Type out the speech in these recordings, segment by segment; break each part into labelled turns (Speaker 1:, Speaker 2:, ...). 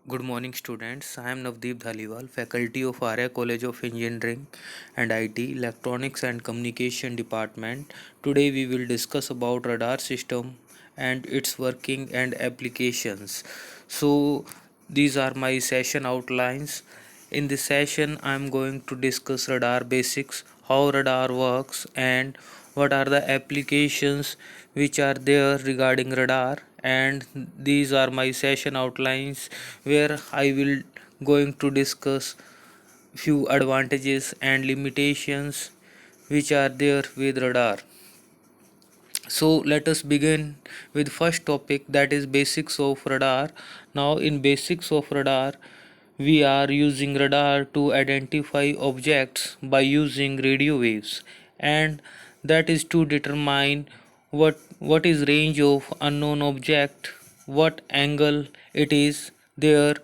Speaker 1: Good morning, students. I am Navdeep Dhaliwal, faculty of waar College of Engineering and IT, Electronics and Communication Department. Today we will discuss about radar system and its working and applications. So these are my session outlines. In this session, I am going to discuss radar basics, how radar works, and what are the applications which are there regarding radar. And these are my session outlines where I will going to discuss few advantages and limitations which are there with radar. So let us begin with first topic, that is basics of radar. Now in basics of radar, we are using radar to identify objects by using radio waves, and that is to determine what is range of unknown object, what angle it is there,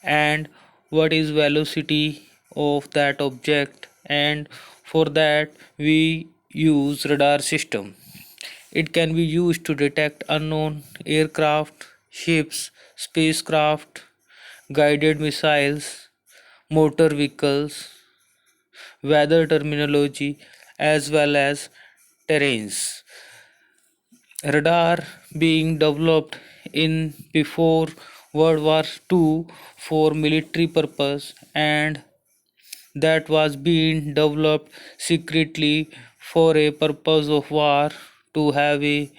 Speaker 1: and what is velocity of that object, and for that we use radar system. It can be used to detect unknown aircraft, ships, spacecraft, guided missiles, motor vehicles, weather terminology, as well as terrains. Radar being developed in before World War II for military purpose, and that was being developed secretly for a purpose of war, to have a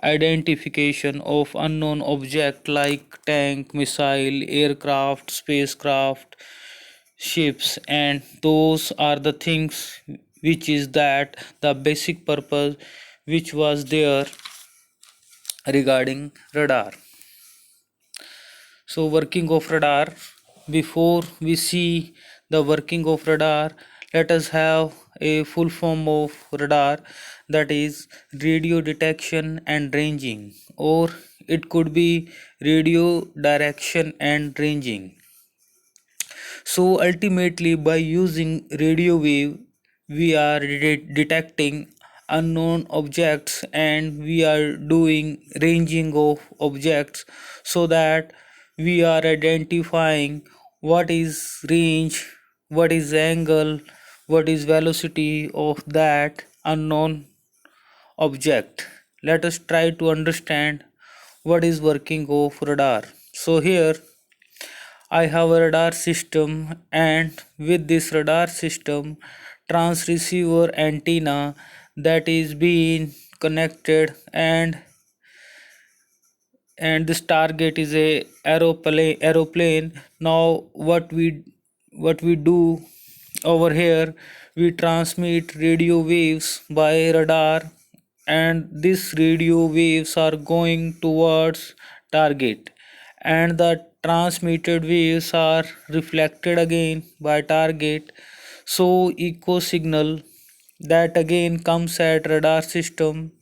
Speaker 1: identification of unknown object like tank, missile, aircraft, spacecraft, ships, and those are the things which is that the basic purpose which was there regarding radar. So working of radar, before we see the working of radar, let us have a full form of radar, that is radio detection and ranging, or it could be radio direction and ranging. So ultimately, by using radio wave, we are detecting unknown objects, and we are doing ranging of objects, so that we are identifying what is range, what is angle, what is velocity of that unknown object. Let us try to understand what is working of radar. So here I have a radar system, and with this radar system, transceiver antenna that is being connected, and this target is a aeroplane. Now what we do over here, we transmit radio waves by radar, and these radio waves are going towards target, and the transmitted waves are reflected again by target. So echo signal that again comes at radar system,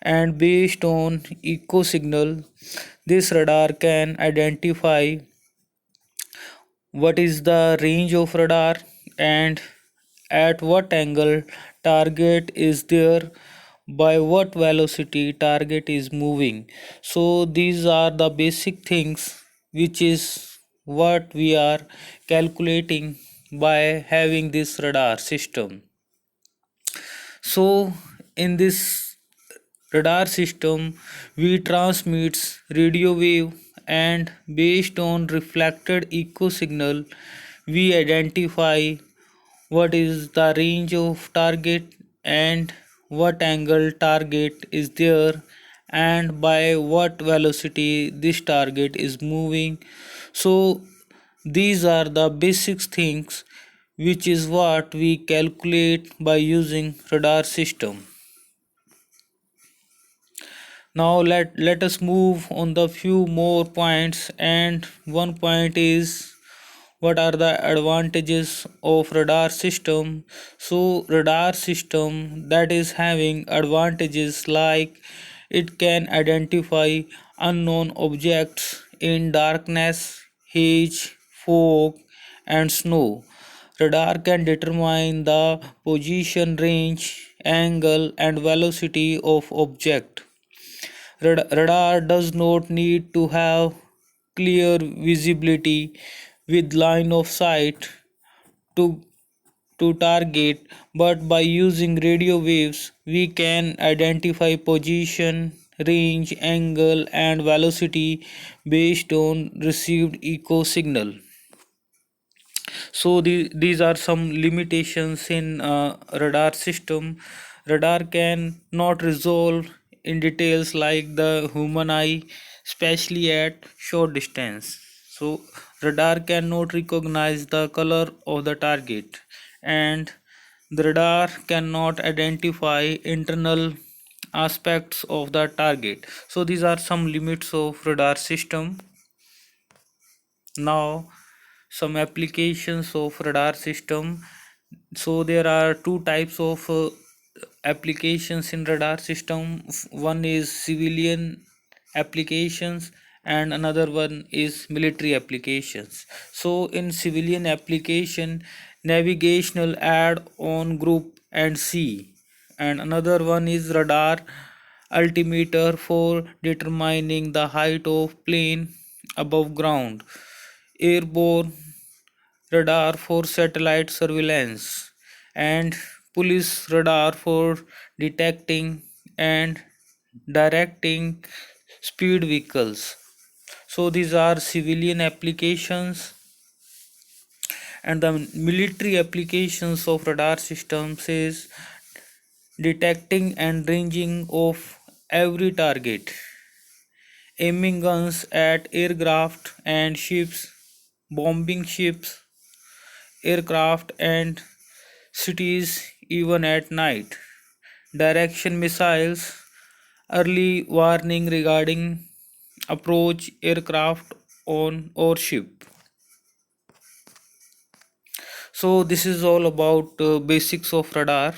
Speaker 1: and based on echo signal, this radar can identify what is the range of radar, and at what angle target is there, by what velocity target is moving. So these are the basic things which is what we are calculating by having this radar system. So in this radar system, we transmits radio wave, and based on reflected echo signal, we identify what is the range of target, and what angle target is there, and by what velocity this target is moving. So these are the basic things which is what we calculate by using radar system. Now let us move on the few more points, and one point is what are the advantages of radar system. So radar system that is having advantages like it can identify unknown objects in darkness, haze, fog, and snow. Radar can determine the position, range, angle, and velocity of object. Radar does not need to have clear visibility with line of sight to target, but by using radio waves we can identify position, range, angle and velocity based on received echo signal. So these are some limitations in radar system. Radar can not resolve in details like the human eye, especially at short distance. So radar cannot recognize the color of the target, and the radar cannot identify internal aspects of the target. So these are some limits of radar system. Now some applications of radar system. So there are two types of applications in radar system. One is civilian applications and another one is military applications. So in civilian application, navigational add on group and see, and another one is radar altimeter for determining the height of plane above ground, airborne radar for satellite surveillance, and police radar for detecting and directing speed vehicles. So these are civilian applications, and the military applications of radar systems is detecting and ranging of every target, aiming guns at aircraft and ships, bombing ships, aircraft and cities even at night, direction missiles, early warning regarding approach aircraft on or ship. So this is all about basics of radar.